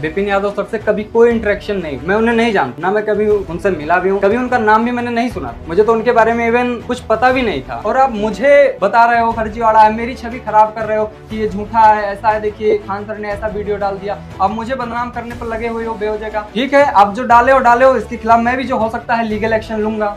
Vipin Yadav sir से कभी कोई इंटरेक्शन नहीं, मैं उन्हें नहीं जानता, ना मैं कभी उनसे मिला भी हूँ, कभी उनका नाम भी मैंने नहीं सुना, मुझे तो उनके बारे में इवन कुछ पता भी नहीं था। और आप मुझे बता रहे हो फर्जीवाड़ा है, मेरी छवि खराब कर रहे हो कि ये झूठा है, ऐसा है, देखिए खान सर ने ऐसा वीडियो डाल दिया, अब मुझे बदनाम करने पर लगे हुए हो बेवजह का। ठीक है, आप जो डाले हो इसके खिलाफ मैं भी जो हो सकता है लीगल एक्शन लूंगा।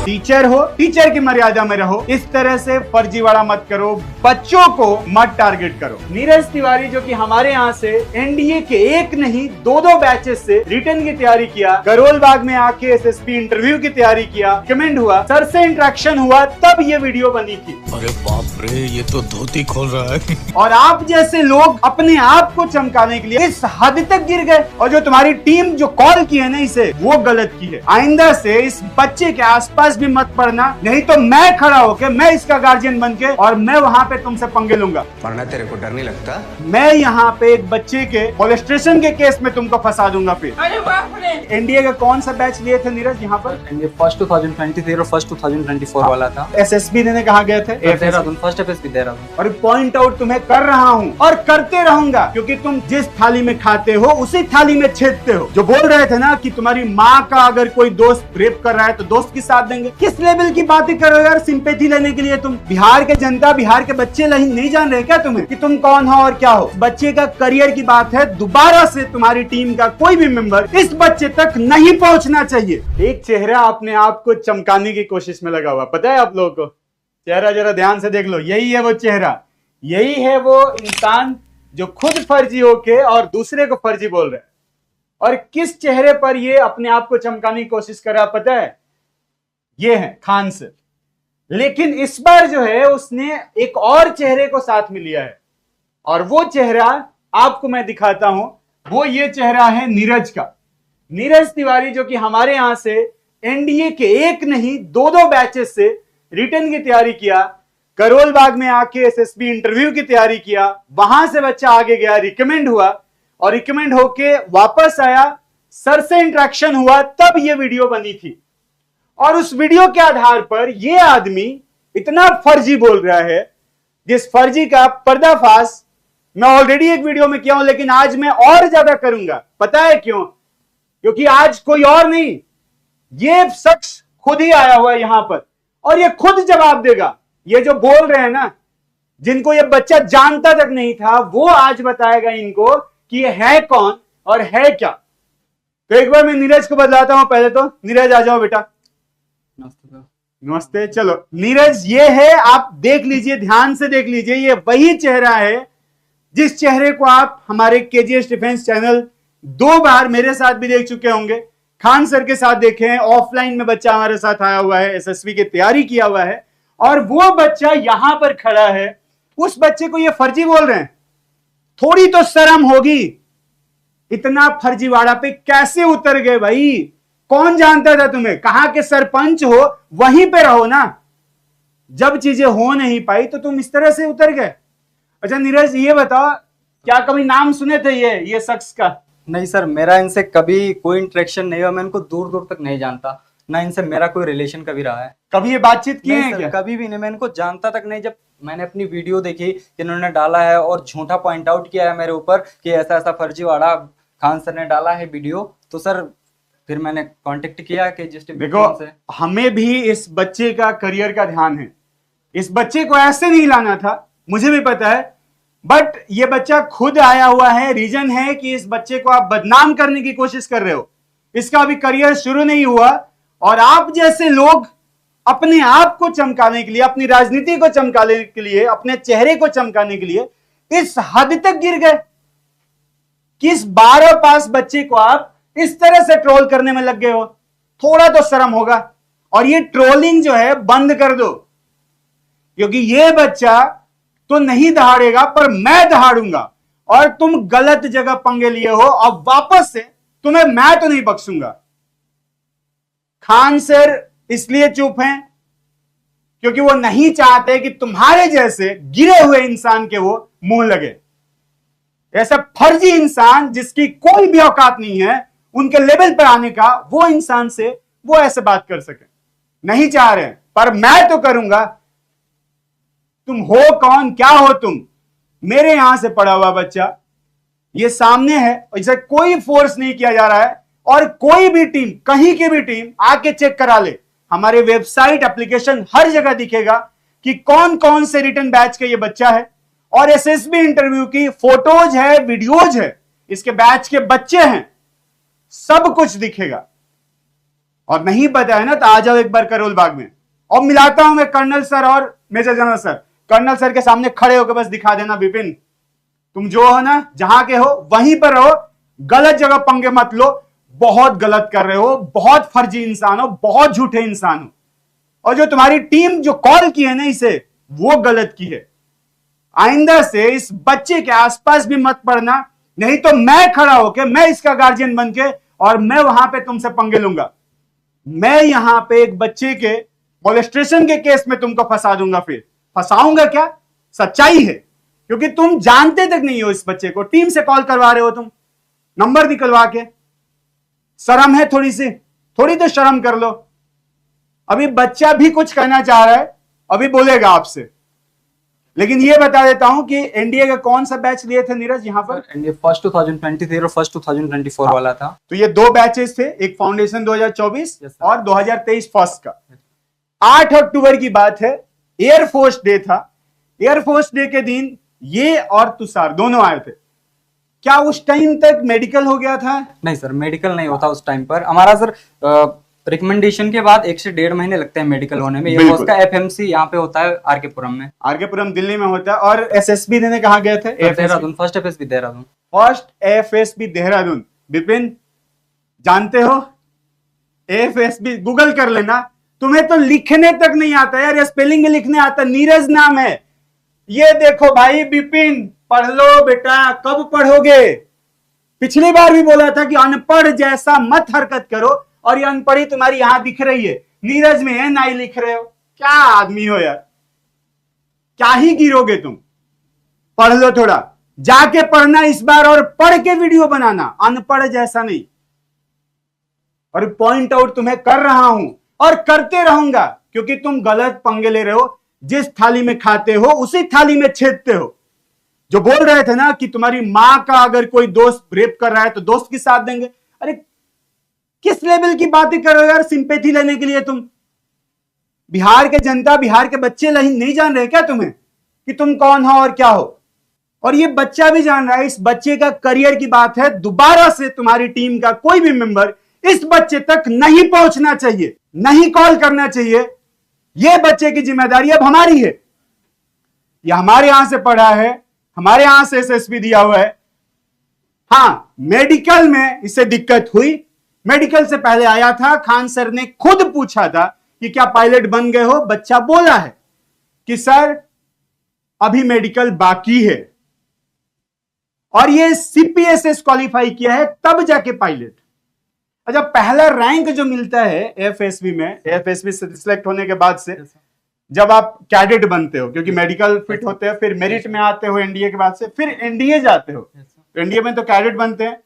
टीचर हो, टीचर की मर्यादा में रहो, इस तरह से फर्जीवाड़ा मत करो, बच्चों को मत टारगेट करो। नीरज तिवारी जो कि हमारे यहाँ से एनडीए के एक नहीं दो बैचेस से रिटर्न की तैयारी किया, करोल बाग में आके एसएसपी इंटरव्यू की तैयारी किया, कमेंट हुआ, सर से इंटरेक्शन हुआ, तब ये वीडियो बनी थी। अरे बाप रे, ये तो धोती खोल रहा है। और आप जैसे लोग अपने आप को चमकाने के लिए इस हद तक गिर गए, और जो तुम्हारी टीम जो कॉल की है ना इसे, वो गलत की है। आइंदा से इस बच्चे के आसपास भी मत पड़ना, नहीं तो मैं खड़ा होके, मैं इसका गार्जियन बन के, और मैं वहाँ पे तुमसे पंगे लूंगा। वरना तेरे को डर नहीं लगता? मैं यहाँ पे एक बच्चे के मोलेस्टेशन के केस में तुमको फंसा दूंगा। फिर अरे बाप रे। एनडीए का कौन सा बैच लिए थे नीरज यहाँ पर? ये फर्स्ट 2023 और फर्स्ट 2024 वाला था। एसएसबी देने कहाँ गए थे? Dehradun, first FSB Dehradun. और पॉइंट आउट तुम्हें कर रहा हूँ और करते रहूंगा, क्योंकि तुम जिस थाली में खाते हो उसी थाली में छेदते हो। जो बोल रहे थे ना कि तुम्हारी माँ का अगर कोई दोस्त रेप कर रहा है तो दोस्त की साथ देंगे, किस लेवल की बातें कर रहे हो यार सिंपैथी लेने के लिए? तुम बिहार के जनता, बिहार के बच्चे नहीं जान रहे क्या तुम्हें कि तुम कौन हो और क्या हो? बच्चे का करियर की बात है, दोबारा से तुम्हारी टीम का कोई भी मेंबर इस बच्चे तक नहीं पहुंचना चाहिए। एक चेहरा अपने आप को चमकाने की कोशिश में लगा हुआ, पता है आप लोगों को? चेहरा जरा ध्यान से देख लो, यही है वो चेहरा, यही है वो इंसान जो खुद फर्जी होके और दूसरे को फर्जी बोल रहा है। और किस चेहरे पर ये अपने आप को चमकाने की कोशिश कर रहा पता है? ये है खान सर। लेकिन इस बार जो है उसने एक और चेहरे को साथ में लिया है, और वो चेहरा आपको मैं दिखाता हूं। वो ये चेहरा है नीरज का। नीरज तिवारी जो कि हमारे यहां से एनडीए के एक नहीं दो बैचेस से रिटर्न की तैयारी किया, करोल बाग में आके एसएसबी इंटरव्यू की तैयारी किया, वहां से बच्चा आगे गया, रिकमेंड हुआ, और रिकमेंड होके वापस आया, सर से इंटरेक्शन हुआ, तब ये वीडियो बनी थी। और उस वीडियो के आधार पर ये आदमी इतना फर्जी बोल रहा है, जिस फर्जी का पर्दाफाश मैं ऑलरेडी एक वीडियो में किया हूं, लेकिन आज मैं और ज्यादा करूंगा। पता है क्यों? क्योंकि आज कोई और नहीं, ये शख्स खुद ही आया हुआ है यहां पर, और ये खुद जवाब देगा। ये जो बोल रहे हैं ना, जिनको ये बच्चा जानता तक नहीं था, वो आज बताएगा इनको कि ये है कौन और है क्या। तो एक बार मैं नीरज को बदलाता हूं। पहले तो नीरज आ जाओ बेटा। नमस्ते। चलो नीरज, ये है, आप देख लीजिए, ध्यान से देख लीजिए, ये वही चेहरा है जिस चेहरे को आप हमारे केजीएस डिफेंस चैनल 2 बार मेरे साथ भी देख चुके होंगे, खान सर के साथ देखे हैं, ऑफलाइन में बच्चा हमारे साथ आया हुआ है, एसएसबी की तैयारी किया हुआ है, और वो बच्चा यहां पर खड़ा है। उस बच्चे को ये फर्जी बोल रहे हैं। थोड़ी तो शर्म होगी। इतना फर्जीवाड़ा पे कैसे उतर गए भाई? कौन जानता था तुम्हें? कहां के सरपंच हो, वहीं पे रहो ना। जब चीजें हो नहीं पाई तो तुम इस तरह से उतर गए। अच्छा नीरज, ये बताओ, क्या कभी नाम सुने थे ये शख्स का? नहीं सर, मेरा इनसे कभी कोई इंटरेक्शन नहीं हुआ, मैं इनको दूर दूर तक नहीं जानता, ना इनसे मेरा कोई रिलेशन कभी रहा है। कभी ये बातचीत की है क्या? कभी भी नहीं, मैं इनको जानता तक नहीं। जब मैंने अपनी वीडियो देखी कि इन्होंने डाला है और झूठा पॉइंट आउट किया है मेरे ऊपर कि ऐसा ऐसा फर्जीवाड़ा खान सर ने डाला है वीडियो, तो सर फिर मैंने कांटेक्ट किया कि देखो, हमें भी इस बच्चे का करियर का ध्यान है। इस बच्चे को ऐसे नहीं लाना था, मुझे भी पता है, बट ये बच्चा खुद आया हुआ है। रीजन है कि इस बच्चे को आप बदनाम करने की कोशिश कर रहे हो। इसका अभी करियर शुरू नहीं हुआ, और आप जैसे लोग अपने आप को चमकाने के लिए, अपनी राजनीति को चमकाने के लिए, अपने चेहरे को चमकाने के लिए इस हद तक गिर गए कि इस 12 पास बच्चे को आप इस तरह से ट्रोल करने में लग गए हो। थोड़ा तो शर्म होगा। और ये ट्रोलिंग जो है बंद कर दो, क्योंकि ये बच्चा तो नहीं दहाड़ेगा, पर मैं दहाड़ूंगा। और तुम गलत जगह पंगे लिए हो, अब वापस से तुम्हें मैं तो नहीं बख्शूंगा। खान सर इसलिए चुप हैं क्योंकि वो नहीं चाहते कि तुम्हारे जैसे गिरे हुए इंसान के वो मुंह लगे। ऐसा फर्जी इंसान जिसकी कोई भी औकात नहीं है उनके लेवल पर आने का, वो इंसान से वो ऐसे बात कर सके, नहीं चाह रहे, पर मैं तो करूंगा। तुम हो कौन, क्या हो तुम? मेरे यहां से पढ़ा हुआ बच्चा, ये सामने है, इसे कोई फोर्स नहीं किया जा रहा है। और कोई भी टीम, कहीं की भी टीम आके चेक करा ले, हमारे वेबसाइट, एप्लीकेशन, हर जगह दिखेगा कि कौन कौन से रिटर्न बैच का ये बच्चा है। और एसएसबी इंटरव्यू की फोटोज है, वीडियोज है, इसके बैच के बच्चे हैं, सब कुछ दिखेगा। और नहीं पता है ना तो आ जाओ एक बार करोल बाग में, और मिलाता हूं मैं कर्नल सर और major general sir. Colonel sir के सामने खड़े होकर बस दिखा देना, विपिन तुम जो हो ना, जहां के हो वहीं पर रहो, गलत जगह पंगे मत लो, बहुत गलत कर रहे हो, बहुत फर्जी इंसान हो, बहुत झूठे इंसान हो। और जो तुम्हारी टीम जो कॉल की है ना इसे, वो गलत की है। आइंदा से इस बच्चे के आसपास भी मत पड़ना, नहीं तो मैं खड़ा होकर, मैं इसका गार्जियन बन के, और मैं वहां पे तुमसे पंगे लूंगा। मैं यहां पे एक बच्चे के मोलेस्टेशन के केस में तुमको फंसा दूंगा। फिर फंसाऊंगा क्या, सच्चाई है, क्योंकि तुम जानते तक नहीं हो इस बच्चे को, टीम से कॉल करवा रहे हो तुम, नंबर निकलवा के। शर्म है थोड़ी सी, थोड़ी तो शर्म कर लो। अभी बच्चा भी कुछ कहना चाह रहा है, अभी बोलेगा आपसे। लेकिन ये बता देता हूं कि एनडीए का कौन सा बैच लिए थे नीरज यहाँ पर? एनडीए फर्स्ट 2023 और फर्स्ट 2024 वाला था। तो ये दो बैचेस थे, एक फाउंडेशन 2024 Yes, और 2023 फर्स्ट का। 8 अक्टूबर की बात है, एयरफोर्स डे था। एयरफोर्स डे के दिन ये और तुषार दोनों आए थे। क्या उस टाइम तक मेडिकल हो गया था? नहीं सर, मेडिकल नहीं होता उस टाइम पर हमारा सर। रिकमेंडेशन के बाद 1 से 1.5 महीने लगते हैं मेडिकल होने में। ये उसका एफएमसी यहाँ पे होता है आरकेपुरम में। आरकेपुरम दिल्ली में होता है। और एसएसबी देने कहाँ गए थे? Dehradun, first FSB Dehradun. First FSB Dehradun. Vipin जानते हो एफएसबी, गूगल कर लेना, तुम्हें तो लिखने तक नहीं आता यार, ये स्पेलिंग में लिखने आता। नीरज नाम है, ये देखो भाई विपिन, पढ़ लो बेटा। कब पढ़ोगे? पिछली बार भी बोला था कि अनपढ़ जैसा मत हरकत करो, और ये अनपढ़ी तुम्हारी यहां दिख रही है, नीरज में है ना, लिख रहे हो। क्या आदमी हो यार, क्या ही गिरोगे तुम। पढ़ लो थोड़ा, जाके पढ़ना इस बार, और पढ़ के वीडियो बनाना, अनपढ़ जैसा नहीं। और पॉइंट आउट तुम्हें कर रहा हूं और करते रहूंगा, क्योंकि तुम गलत पंगे ले रहे हो। जिस थाली में खाते हो उसी थाली में छेदते हो। जो बोल रहे थे ना कि तुम्हारी मां का अगर कोई दोस्त रेप कर रहा है तो दोस्त की साथ देंगे, अरे किस लेवल की बातें कर रहे हो यार, सिंपैथी लेने के लिए तुम? बिहार के जनता, बिहार के बच्चे नहीं जान रहे क्या तुम्हें कि तुम कौन हो और क्या हो? और ये बच्चा भी जान रहा है, इस बच्चे का करियर की बात है। दोबारा से तुम्हारी टीम का कोई भी मेंबर इस बच्चे तक नहीं पहुंचना चाहिए, नहीं कॉल करना चाहिए। ये बच्चे की जिम्मेदारी अब हमारी है। ये हमारे यहां से पढ़ा है, हमारे यहां से एसएसबी दिया हुआ है। हां, मेडिकल में इसे दिक्कत हुई, मेडिकल से पहले आया था, खान सर ने खुद पूछा था कि क्या पायलट बन गए हो? बच्चा बोला है कि सर अभी मेडिकल बाकी है, और ये सीपीएसएस क्वालिफाई किया है तब जाके पायलट। अच्छा, पहला रैंक जो मिलता है एफएसबी में, एफएसबी से सिलेक्ट होने के बाद से जब आप कैडेट बनते हो, क्योंकि मेडिकल फिट होते हैं, फिर मेरिट में आते हो एनडीए के बाद से, फिर एनडीए जाते हो। एनडीए में तो कैडेट बनते हैं,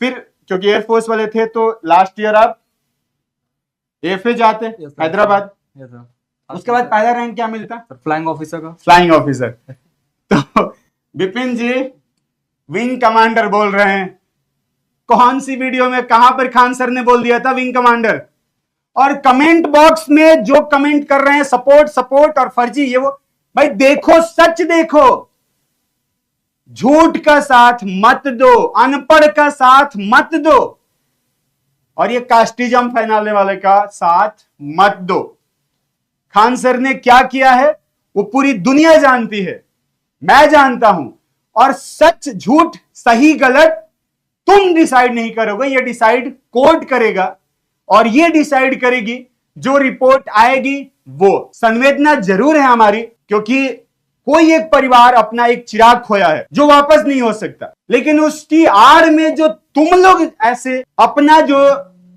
फिर क्योंकि एयरफोर्स वाले थे तो लास्ट ईयर आप एफए जाते हैदराबाद। उसके बाद पहला रैंक क्या मिलता? फ्लाइंग ऑफिसर का। Flying officer. तो विपिन जी विंग कमांडर बोल रहे हैं। कौन सी वीडियो में, कहां पर खान सर ने बोल दिया था विंग कमांडर? और कमेंट बॉक्स में जो कमेंट कर रहे हैं सपोर्ट सपोर्ट और फर्जी ये वो, भाई देखो, सच देखो, झूठ का साथ मत दो, अनपढ़ का साथ मत दो, और ये कास्टिज्म फैलाने वाले का साथ मत दो। खान सर ने क्या किया है वो पूरी दुनिया जानती है, मैं जानता हूं। और सच झूठ, सही गलत तुम डिसाइड नहीं करोगे, ये डिसाइड कोर्ट करेगा, और ये डिसाइड करेगी जो रिपोर्ट आएगी वो। संवेदना जरूर है हमारी, क्योंकि कोई एक परिवार अपना एक चिराग खोया है जो वापस नहीं हो सकता, लेकिन उसकी आड़ में जो तुम लोग ऐसे अपना जो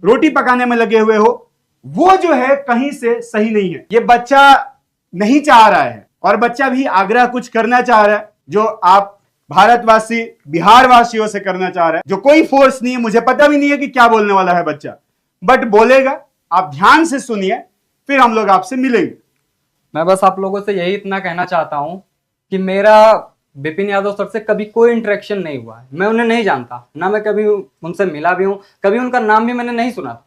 रोटी पकाने में लगे हुए हो, वो जो है कहीं से सही नहीं है। ये बच्चा नहीं चाह रहा है, और बच्चा भी आग्रह कुछ करना चाह रहा है, जो आप भारतवासी, बिहार वासियों से करना चाह रहा है, जो कोई फोर्स नहीं है। मुझे पता भी नहीं है कि क्या बोलने वाला है बच्चा, बट बोलेगा। आप ध्यान से सुनिए, फिर हम लोग आपसे मिलेंगे। मैं बस आप लोगों से यही इतना कहना चाहता हूं कि मेरा बिपिन यादव सर से कभी कोई इंटरेक्शन नहीं हुआ है। मैं उन्हें नहीं जानता, ना मैं कभी उनसे मिला भी हूँ, कभी उनका नाम भी मैंने नहीं सुना था।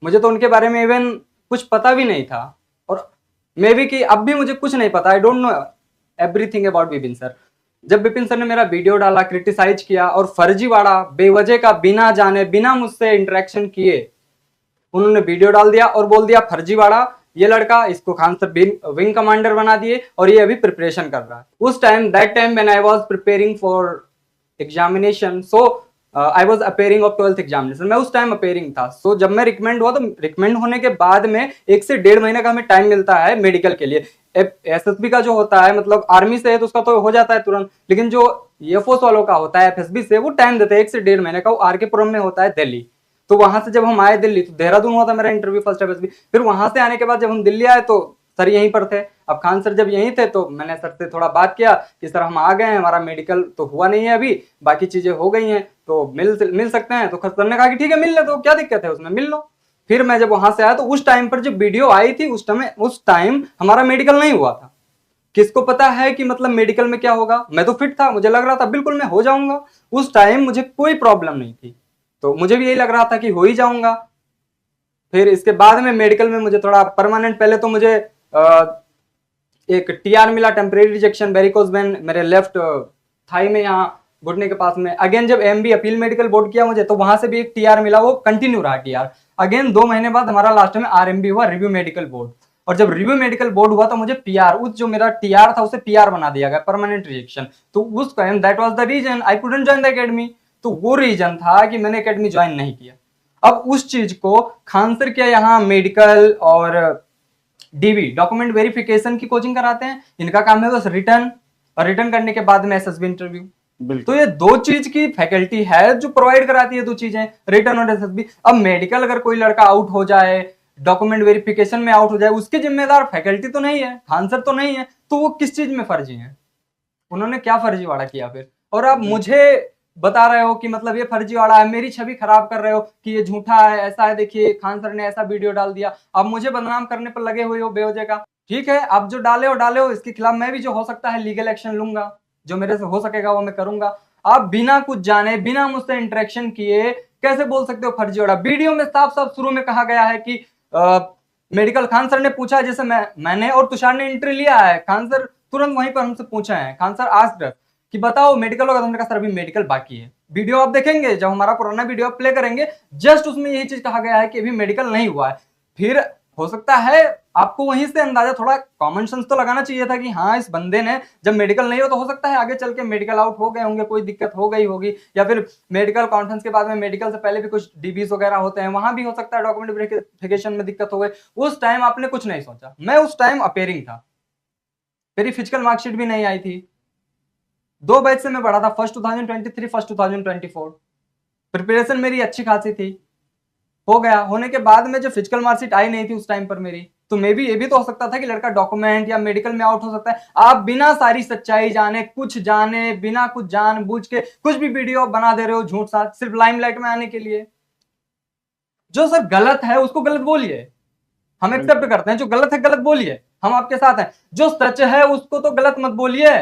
मुझे तो उनके बारे में इवन कुछ पता भी नहीं था, और मे बी कि अब भी मुझे कुछ नहीं पता। I don't know everything about Bipin sir. जब बिपिन सर ने मेरा वीडियो डाला, क्रिटिसाइज किया और फर्जीवाड़ा बेवजह का बिना जाने बिना मुझसे इंटरेक्शन किए उन्होंने वीडियो डाल दिया और बोल दिया फर्जीवाड़ा, ये लड़का, इसको खान सर विंग कमांडर बना दिए और ये अभी प्रिपरेशन कर रहा है। उस time that time when I was preparing for examination, so I was appearing of 12th examination, मैं उस टाइम अपेयरिंग था। सो जब मैं रिकमेंड हुआ, तो रिकमेंड होने के बाद में 1 से 1.5 महीने का हमें टाइम मिलता है मेडिकल के लिए। एसएसबी का जो होता है, मतलब आर्मी से है तो उसका तो हो जाता है तुरंत, लेकिन जो एयरफोर्स वालों का होता है एफएसबी से, वो टाइम देते हैं 1 से 1.5 महीने का। वो आरके पुरम में होता है दिल्ली। तो वहां से जब हम आए दिल्ली, तो देहरादून हुआ था मेरा इंटरव्यू फर्स्ट एफएसबी। फिर वहां से आने के बाद जब हम दिल्ली आए तो सर यहीं पर थे। अब खान सर जब यहीं थे तो मैंने सर से थोड़ा बात किया कि सर हम आ गए हैं, हमारा मेडिकल तो हुआ नहीं है अभी, बाकी चीजें हो गई हैं, तो मिल सकते हैं। तो सर ने कहा कि ठीक है मिल ले, तो क्या दिक्कत है उसमें, मिल लो। फिर मैं जब वहां से आया तो उस टाइम पर जब वीडियो आई थी, उस टाइम हमारा मेडिकल नहीं हुआ था। किसको पता है कि मतलब मेडिकल में क्या होगा। मैं तो फिट था, मुझे लग रहा था बिल्कुल मैं हो जाऊंगा। उस टाइम मुझे कोई प्रॉब्लम नहीं थी, तो मुझे भी यही लग रहा था कि हो ही जाऊंगा। फिर इसके बाद में मेडिकल में मुझे थोड़ा परमानेंट, पहले तो मुझे एक टीआर मिला, टेम्परेरी रिजेक्शन वेरिकोज वेन, मेरे लेफ्ट थाई में, यहाँ घुटने के पास में। अगेन जब एमबी अपील मेडिकल बोर्ड किया मुझे, तो वहां से भी एक टीआर मिला, वो कंटिन्यू रहा टीआर। अगेन 2 महीने बाद हमारा लास्ट में आरएमबी हुआ, रिव्यू मेडिकल बोर्ड। और जब रिव्यू मेडिकल बोर्ड हुआ तो मुझे पीआर, उस जो मेरा टीआर था उसे पीआर बना दिया गया, परमानेंट रिजेक्शन। तो उस time that was the reason I couldn't join the academy. तो वो रीजन था कि मैंने एकेडमी ज्वाइन नहीं किया। अब उस चीज को खान सर के यहाँ मेडिकल और डीबी डॉक्यूमेंट वेरिफिकेशन की कोचिंग कराते हैं, इनका काम है बस रिटर्न, और रिटर्न करने के बाद में एसएसबी इंटरव्यू। तो ये 2 चीज की फैकल्टी है जो प्रोवाइड कराती है, 2 चीजें, रिटर्न और एसएसबी। अब मेडिकल अगर कोई लड़का आउट हो जाए, डॉक्यूमेंट वेरिफिकेशन में आउट हो जाए, उसके जिम्मेदार फैकल्टी तो नहीं है, खान सर तो नहीं है, तो वो किस चीज में फर्जी है? उन्होंने क्या फर्जीवाड़ा किया फिर? और आप मुझे बता रहे हो कि मतलब ये फर्जीवाड़ा है, मेरी छवि खराब कर रहे हो कि ये झूठा है, ऐसा है, देखिए खान सर ने ऐसा वीडियो डाल दिया। अब मुझे बदनाम करने पर लगे हुए हो बेवजह का। ठीक है, आप जो डाले हो, इसके खिलाफ मैं भी जो हो सकता है लीगल एक्शन लूंगा, जो मेरे से हो सकेगा वो मैं करूंगा। आप बिना कुछ जाने, बिना मुझसे इंटरेक्शन किए कैसे बोल सकते हो फर्जीवाड़ा? वीडियो में साफ साफ शुरू में कहा गया है कि मेडिकल, खान सर ने पूछा, जैसे मैंने और तुषार ने एंट्री लिया है, खान सर तुरंत वहीं पर हमसे पूछा है, खान सर आस्क्ड कि बताओ मेडिकल होगा? हमने कहा सर अभी मेडिकल बाकी है। वीडियो आप देखेंगे, जब हमारा पुराना वीडियो प्ले करेंगे, जस्ट उसमें यही चीज कहा गया है कि अभी मेडिकल नहीं हुआ है। फिर हो सकता है आपको वहीं से अंदाजा, थोड़ा कॉमन सेंस तो लगाना चाहिए था कि हाँ इस बंदे ने, जब मेडिकल नहीं हो तो हो सकता है आगे चल के मेडिकल आउट हो गए होंगे, कोई दिक्कत हो गई होगी, या फिर मेडिकल कॉन्फ्रेंस के बाद में, मेडिकल से पहले भी कुछ डीबीज वगैरह होते हैं, वहां भी हो सकता है डॉक्यूमेंट वेरिफिकेशन में दिक्कत हो गई। उस टाइम आपने कुछ नहीं सोचा। मैं उस टाइम अपेयरिंग था, मेरी फिजिकल मार्कशीट भी नहीं आई थी। 2 बैच से मैं पढ़ा था, फर्स्ट 2023, फर्स्ट 2024। प्रिपरेशन मेरी अच्छी खासी थी, हो गया। होने के बाद में जो फिजिकल मार्कशीट आई नहीं थी उस टाइम पर मेरी, तो मे भी ये भी तो हो सकता था कि लड़का डॉक्यूमेंट या मेडिकल में आउट हो सकता है। आप बिना सारी सच्चाई जाने, कुछ जाने बिना, कुछ जान बूझ के कुछ भी वीडियो बना दे रहे हो झूठ साथ, सिर्फ लाइमलाइट में आने के लिए। जो सर गलत है उसको गलत बोलिए, हम एक्सेप्ट करते हैं। जो गलत है गलत बोलिए, हम आपके साथ हैं। जो सच है उसको तो गलत मत बोलिए।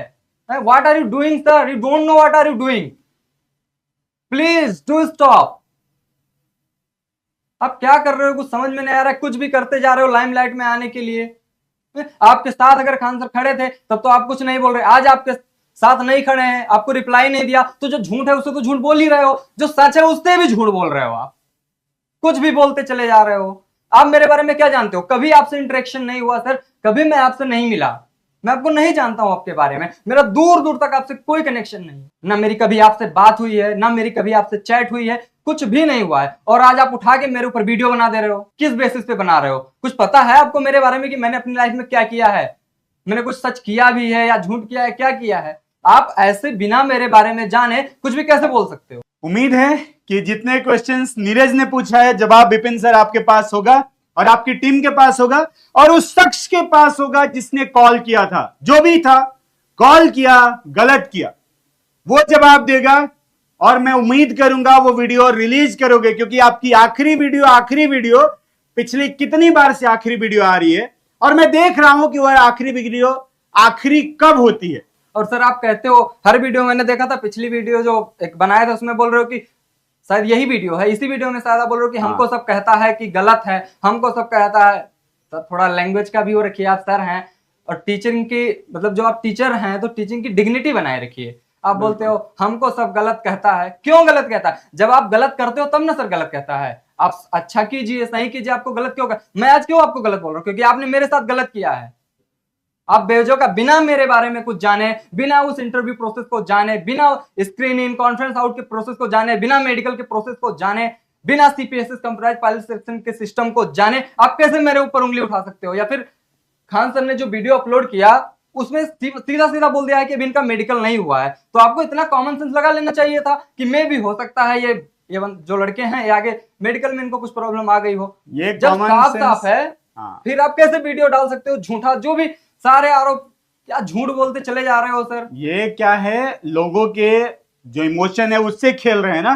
What are you doing, sir? You don't know what are you doing. Please do stop. आप क्या कर रहे हो कुछ समझ में नहीं आ रहा है, कुछ भी करते जा रहे हो लाइमलाइट में आने के लिए। आपके साथ अगर खान सर खड़े थे तब तो आप कुछ नहीं बोल रहे, आज आपके साथ नहीं खड़े हैं, आपको रिप्लाई नहीं दिया, तो जो झूठ है उससे तो झूठ बोल ही रहे हो, जो सच है उससे भी झूठ बोल रहे हो। आप कुछ भी बोलते चले जा रहे हो। आप मेरे बारे में क्या जानते हो? कभी आपसे इंटरेक्शन नहीं हुआ सर, कभी मैं आपसे नहीं मिला, मैं आपको नहीं जानता हूं आपके बारे में, मेरा दूर दूर तक आपसे कोई कनेक्शन नहीं, ना मेरी कभी आपसे बात हुई है, ना मेरी कभी आपसे चैट हुई है, कुछ भी नहीं हुआ है। और आज आप उठा के मेरे ऊपर वीडियो बना दे रहे हो, किस बेसिस पे बना रहे हो? कुछ पता है आपको मेरे बारे में कि मैंने अपनी लाइफ में क्या किया है? मैंने कुछ सच किया भी है या झूठ किया है, क्या किया है? आप ऐसे बिना मेरे बारे में जाने कुछ भी कैसे बोल सकते हो? उम्मीद है कि जितने क्वेश्चंस नीरज ने पूछा है, जवाब विपिन सर आपके पास होगा और आपकी टीम के पास होगा और उस शख्स के पास होगा जिसने कॉल किया था। जो भी था, कॉल किया, गलत किया, वो जवाब देगा। और मैं उम्मीद करूंगा वो वीडियो रिलीज करोगे, क्योंकि आपकी आखिरी वीडियो पिछली कितनी बार से आखिरी वीडियो आ रही है, और मैं देख रहा हूं कि वह आखिरी वीडियो आखिरी कब होती है। और सर आप कहते हो हर वीडियो, मैंने देखा था पिछली वीडियो जो एक बनाया था उसमें बोल रहे हो कि शायद यही वीडियो है, इसी वीडियो में शायद आप बोल रहे हो कि हमको सब कहता है कि गलत है, हमको सब कहता है। सर थोड़ा लैंग्वेज का भी वो रखिए, आप सर हैं और टीचिंग की मतलब जो आप टीचर हैं तो टीचिंग की डिग्निटी बनाए रखिए। आप बोलते हो हमको सब गलत कहता है, क्यों गलत कहता है? जब आप गलत करते हो तब ना सर गलत कहता है। आप अच्छा कीजिए, सही कीजिए, आपको गलत क्यों मैं आज क्यों आपको गलत बोल रहा हूँ? क्योंकि आपने मेरे साथ गलत किया है। आप बेवजह का बिना मेरे बारे में कुछ जाने, बिना उस इंटरव्यू प्रोसेस को जाने, बिना स्क्रीन इन कॉन्फ्रेंस आउट के प्रोसेस को जाने, बिना मेडिकल के प्रोसेस को जाने, बिना सीपीएसएस कंप्यूटराइज्ड पायलट सिलेक्शन के सिस्टम को जाने आप कैसे मेरे ऊपर उंगली उठा सकते हो? या फिर खान सर ने जो वीडियो अपलोड किया उसमें सीधा सीधा बोल दिया है कि अभी इनका मेडिकल नहीं हुआ है, तो आपको इतना कॉमन सेंस लगा लेना चाहिए था कि मे भी हो सकता है ये जो लड़के हैं ये आगे मेडिकल में इनको कुछ प्रॉब्लम आ गई हो। ये जब साफ साफ है फिर आप कैसे वीडियो डाल सकते हो झूठा? जो भी सारे आरोप क्या झूठ बोलते चले जा रहे हो सर। ये क्या है, लोगों के जो इमोशन है उससे खेल रहे हैं ना,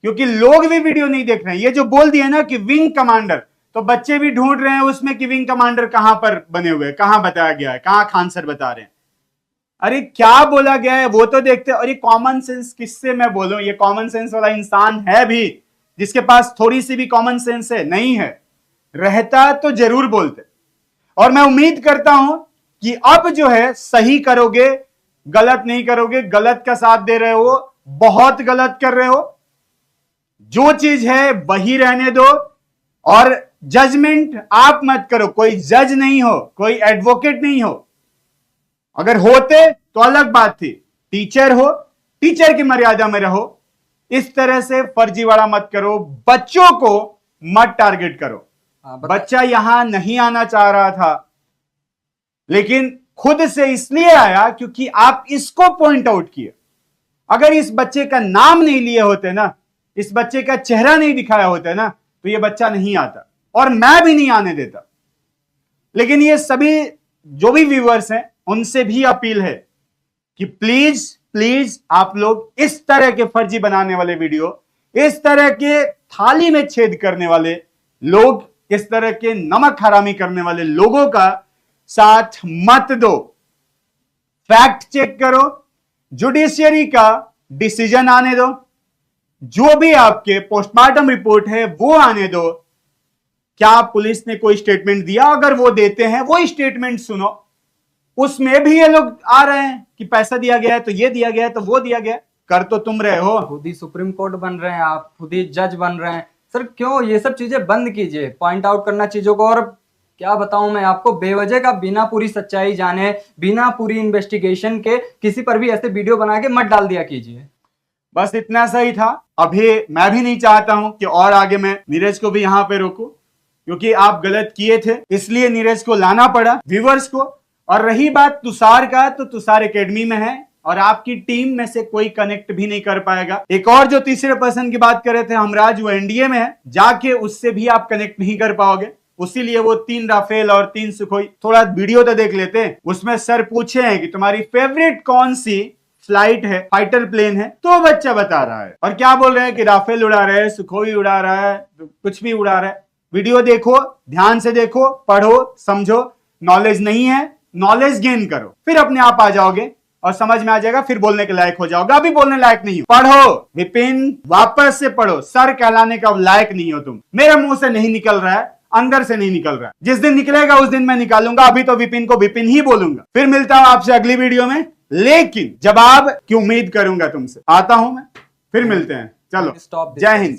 क्योंकि लोग भी वीडियो नहीं देख रहे हैं। ये जो बोल दिया ना कि विंग कमांडर, तो बच्चे भी ढूंढ रहे हैं उसमें कि विंग कमांडर कहां पर बने हुए, कहां बताया गया है, कहां खान सर बता रहे हैं। अरे क्या बोला गया है वो तो देखते हैं। और ये कॉमन सेंस किससे मैं बोलूं, ये कॉमन सेंस वाला इंसान है भी जिसके पास थोड़ी सी भी कॉमन सेंस है? नहीं है। रहता तो जरूर बोलते। और मैं उम्मीद करता हूं कि अब जो है सही करोगे, गलत नहीं करोगे। गलत का साथ दे रहे हो, बहुत गलत कर रहे हो। जो चीज है वही रहने दो और जजमेंट आप मत करो। कोई जज नहीं हो, कोई एडवोकेट नहीं हो। अगर होते तो अलग बात थी। टीचर हो, टीचर की मर्यादा में रहो। इस तरह से फर्जीवाड़ा मत करो, बच्चों को मत टारगेट करो। बच्चा यहां नहीं आना चाह रहा था, लेकिन खुद से इसलिए आया क्योंकि आप इसको पॉइंट आउट किए। अगर इस बच्चे का नाम नहीं लिए होते ना, इस बच्चे का चेहरा नहीं दिखाया होता ना, तो ये बच्चा नहीं आता और मैं भी नहीं आने देता। लेकिन ये सभी जो भी व्यूअर्स हैं उनसे भी अपील है कि प्लीज प्लीज आप लोग इस तरह के फर्जी बनाने वाले वीडियो, इस तरह के थाली में छेद करने वाले लोग, इस तरह के नमक हरामी करने वाले लोगों का साथ मत दो। फैक्ट चेक करो, जुडिशियरी का डिसीजन आने दो, जो भी आपके पोस्टमार्टम रिपोर्ट है वो आने दो। क्या पुलिस ने कोई स्टेटमेंट दिया? अगर वो देते हैं वही स्टेटमेंट सुनो। उसमें भी ये लोग आ रहे हैं कि पैसा दिया गया है तो ये दिया गया है तो वो दिया गया है। कर तो तुम रहे हो, खुद ही सुप्रीम कोर्ट बन रहे हैं आप, खुद ही जज बन रहे हैं। सर क्यों ये सब चीजें बंद कीजिए, पॉइंट आउट करना चीजों को। और क्या बताऊं मैं आपको, बेवजह का बिना पूरी सच्चाई जाने, बिना पूरी इन्वेस्टिगेशन के किसी पर भी ऐसे वीडियो बना के मत डाल दिया कीजिए। बस इतना सही था। अभी मैं भी नहीं चाहता हूं कि और आगे मैं नीरज को भी यहां पे रोकूं, क्योंकि आप गलत किए थे इसलिए नीरज को लाना पड़ा, व्यूअर्स को। और रही बात तुषार का, तो तुषार एकेडमी में है और आपकी टीम में से कोई कनेक्ट भी नहीं कर पाएगा। एक और जो तीसरे पर्सन की बात कर रहे थे हमराज, वो एनडीए में है, जाके उससे भी आप कनेक्ट नहीं कर पाओगे। उसीलिए वो 3 राफेल और 3 सुखोई, थोड़ा वीडियो तो देख लेते हैं। उसमें सर पूछे हैं कि तुम्हारी फेवरेट कौन सी फ्लाइट है, फाइटर प्लेन है, तो बच्चा बता रहा है। और क्या बोल रहे हैं कि राफेल उड़ा रहे हैं, सुखोई उड़ा रहा है, कुछ भी उड़ा रहा है। वीडियो देखो, ध्यान से देखो, पढ़ो, समझो। नॉलेज नहीं है, नॉलेज गेन करो, फिर अपने आप आ जाओगे और समझ में आ जाएगा, फिर बोलने के लायक हो जाओगे। अभी बोलने लायक नहीं हो। पढ़ो विपिन, वापस से पढ़ो। सर कहलाने का लायक नहीं हो तुम। मेरे मुंह से नहीं निकल रहा है, अंदर से नहीं निकल रहा है। जिस दिन निकलेगा उस दिन मैं निकालूंगा। अभी तो विपिन को विपिन ही बोलूंगा। फिर मिलता हूं आपसे अगली वीडियो में, लेकिन जवाब की उम्मीद करूंगा तुमसे। आता हूं मैं, फिर मिलते हैं। चलो, जय हिंद।